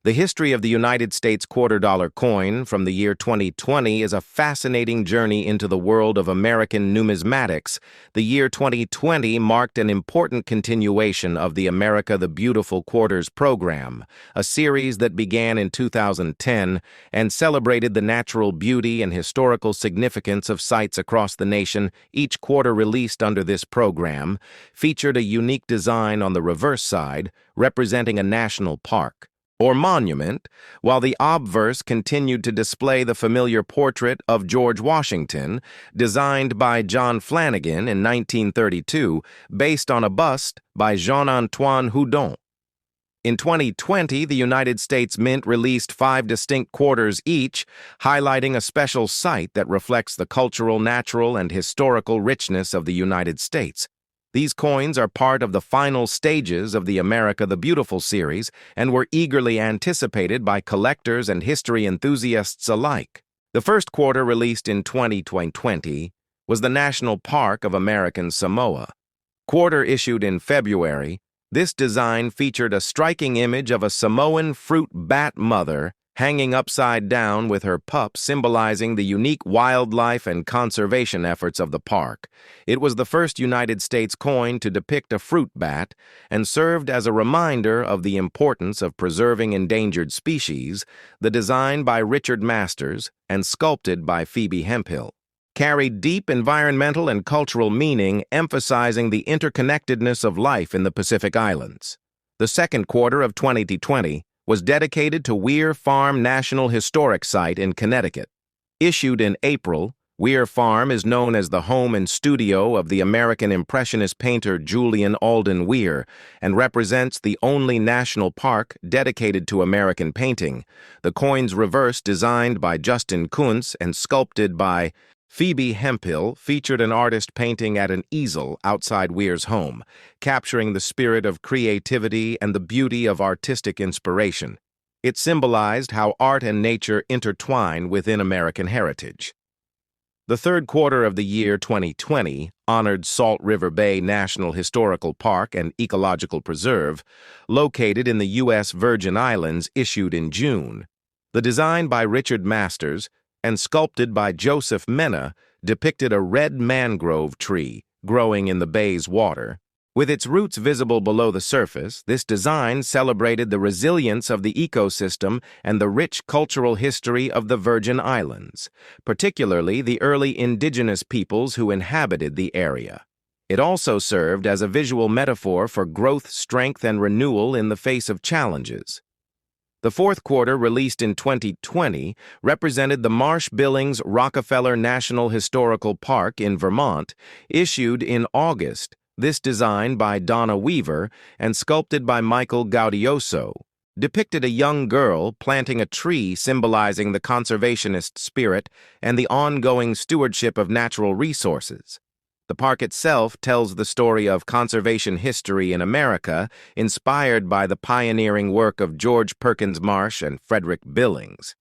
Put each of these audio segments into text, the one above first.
The history of the United States quarter-dollar coin from the year 2020 is a fascinating journey into the world of American numismatics. The year 2020 marked an important continuation of the America the Beautiful Quarters program, a series that began in 2010 and celebrated the natural beauty and historical significance of sites across the nation. Each quarter released under this program featured a unique design on the reverse side, representing a national park or monument, while the obverse continued to display the familiar portrait of George Washington, designed by John Flanagan in 1932, based on a bust by Jean-Antoine Houdon. In 2020, the United States Mint released 5 distinct quarters each, highlighting a special site that reflects the cultural, natural, and historical richness of the United States. These coins are part of the final stages of the America the Beautiful series and were eagerly anticipated by collectors and history enthusiasts alike. The first quarter, released in 2020, was the National Park of American Samoa. Quarter issued in February, this design featured a striking image of a Samoan fruit bat mother hanging upside down with her pup, symbolizing the unique wildlife and conservation efforts of the park. It was the first United States coin to depict a fruit bat and served as a reminder of the importance of preserving endangered species. The design, by Richard Masters and sculpted by Phoebe Hemphill, carried deep environmental and cultural meaning, emphasizing the interconnectedness of life in the Pacific Islands. The second quarter of 2020 was dedicated to Weir Farm National Historic Site in Connecticut. Issued in April, Weir Farm is known as the home and studio of the American Impressionist painter Julian Alden Weir and represents the only national park dedicated to American painting. The coin's reverse, designed by Justin Kuntz and sculpted by Phoebe Hemphill, featured an artist painting at an easel outside Weir's home, capturing the spirit of creativity and the beauty of artistic inspiration. It symbolized how art and nature intertwine within American heritage. The third quarter of the year 2020 honored Salt River Bay National Historical Park and Ecological Preserve, located in the U.S. Virgin Islands, issued in June. The design, by Richard Masters and sculpted by Joseph Mena, depicted a red mangrove tree growing in the bay's water. With its roots visible below the surface, this design celebrated the resilience of the ecosystem and the rich cultural history of the Virgin Islands, particularly the early indigenous peoples who inhabited the area. It also served as a visual metaphor for growth, strength, and renewal in the face of challenges. The fourth quarter, released in 2020, represented the Marsh-Billings-Rockefeller National Historical Park in Vermont, issued in August. This design, by Donna Weaver and sculpted by Michael Gaudioso, depicted a young girl planting a tree, symbolizing the conservationist spirit and the ongoing stewardship of natural resources. The park itself tells the story of conservation history in America, inspired by the pioneering work of George Perkins Marsh and Frederick Billings.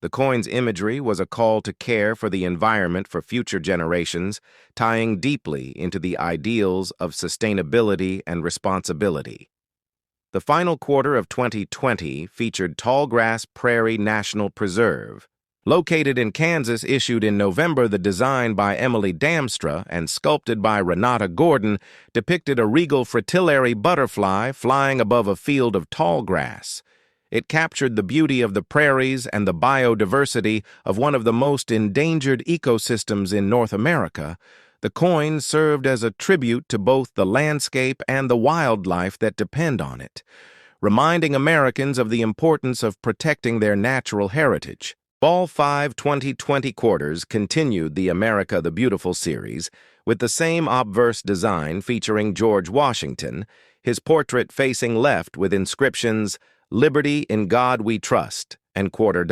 The coin's imagery was a call to care for the environment for future generations, tying deeply into the ideals of sustainability and responsibility. The final quarter of 2020 featured Tallgrass Prairie National Preserve. Located in Kansas, issued in November, the design, by Emily Damstra and sculpted by Renata Gordon, depicted a regal fritillary butterfly flying above a field of tall grass. It captured the beauty of the prairies and the biodiversity of one of the most endangered ecosystems in North America. The coin served as a tribute to both the landscape and the wildlife that depend on it, reminding Americans of the importance of protecting their natural heritage. All 5 2020 quarters continued the America the Beautiful series, with the same obverse design featuring George Washington, his portrait facing left with inscriptions, "Liberty in God We Trust," and $quarter.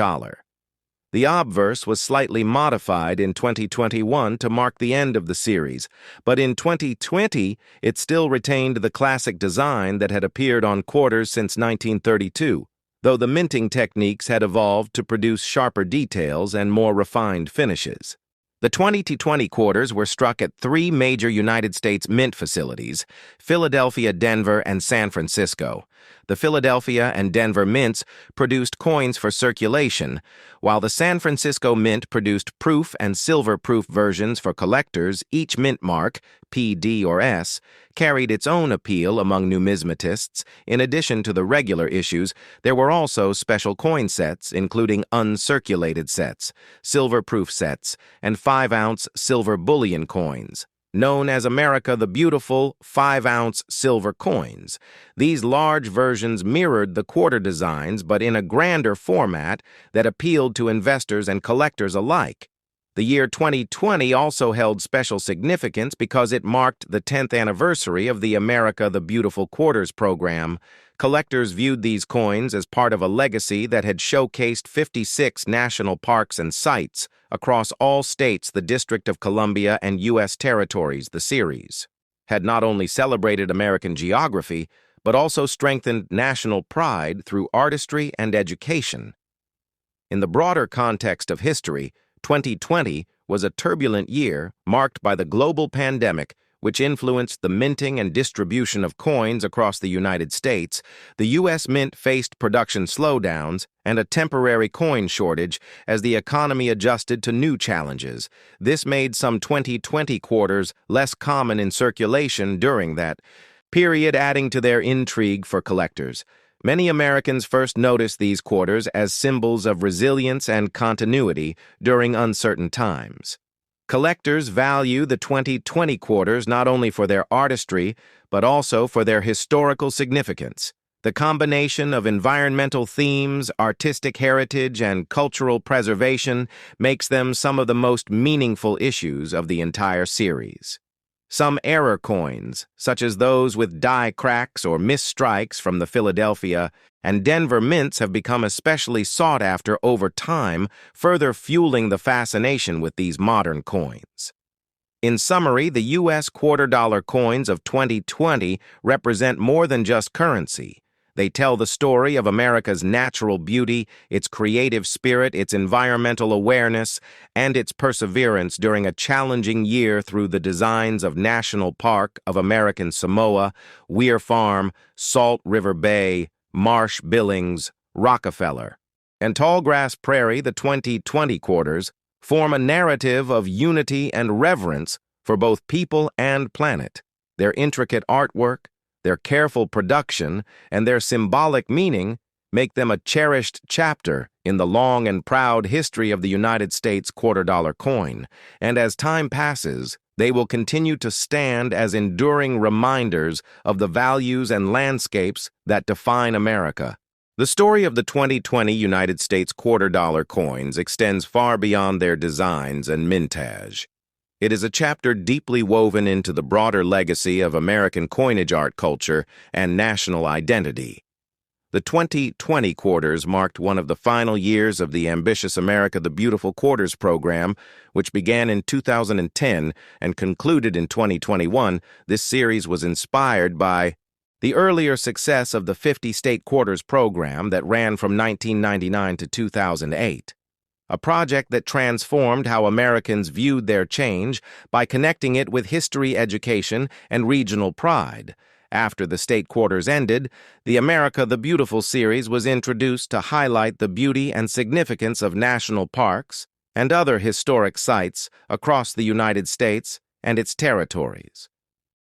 The obverse was slightly modified in 2021 to mark the end of the series, but in 2020 it still retained the classic design that had appeared on quarters since 1932. Though the minting techniques had evolved to produce sharper details and more refined finishes. The 2020 quarters were struck at three major United States mint facilities: Philadelphia, Denver, and San Francisco. The Philadelphia and Denver mints produced coins for circulation, while the San Francisco mint produced proof and silver-proof versions for collectors. Each mint mark, P, D, or S, carried its own appeal among numismatists. In addition to the regular issues, there were also special coin sets, including uncirculated sets, silver-proof sets, and 5-ounce silver bullion coins, known as America the Beautiful 5-ounce silver coins. These large versions mirrored the quarter designs, but in a grander format that appealed to investors and collectors alike. The year 2020 also held special significance because it marked the 10th anniversary of the America the Beautiful Quarters program. Collectors viewed these coins as part of a legacy that had showcased 56 national parks and sites across all states, the District of Columbia, and U.S. territories. The series had not only celebrated American geography, but also strengthened national pride through artistry and education. In the broader context of history, 2020 was a turbulent year marked by the global pandemic, which influenced the minting and distribution of coins across the United States. The U.S. Mint faced production slowdowns and a temporary coin shortage as the economy adjusted to new challenges. This made some 2020 quarters less common in circulation during that period, adding to their intrigue for collectors. Many Americans first noticed these quarters as symbols of resilience and continuity during uncertain times. Collectors value the 2020 quarters not only for their artistry, but also for their historical significance. The combination of environmental themes, artistic heritage, and cultural preservation makes them some of the most meaningful issues of the entire series. Some error coins, such as those with die cracks or misstrikes from the Philadelphia and Denver mints, have become especially sought after over time, further fueling the fascination with these modern coins. In summary, the U.S. quarter-dollar coins of 2020 represent more than just currency. They tell the story of America's natural beauty, its creative spirit, its environmental awareness, and its perseverance during a challenging year through the designs of National Park of American Samoa, Weir Farm, Salt River Bay, Marsh-Billings-Rockefeller, and Tallgrass Prairie. The 2020 quarters form a narrative of unity and reverence for both people and planet. Their intricate artwork, their careful production, and their symbolic meaning make them a cherished chapter in the long and proud history of the United States quarter-dollar coin, and as time passes, they will continue to stand as enduring reminders of the values and landscapes that define America. The story of the 2020 United States quarter-dollar coins extends far beyond their designs and mintage. It is a chapter deeply woven into the broader legacy of American coinage art culture and national identity. The 2020 quarters marked one of the final years of the ambitious America the Beautiful Quarters program, which began in 2010 and concluded in 2021. This series was inspired by the earlier success of the 50-state quarters program that ran from 1999 to 2008. A project that transformed how Americans viewed their change by connecting it with history education and regional pride. After the state quarters ended, the America the Beautiful series was introduced to highlight the beauty and significance of national parks and other historic sites across the United States and its territories.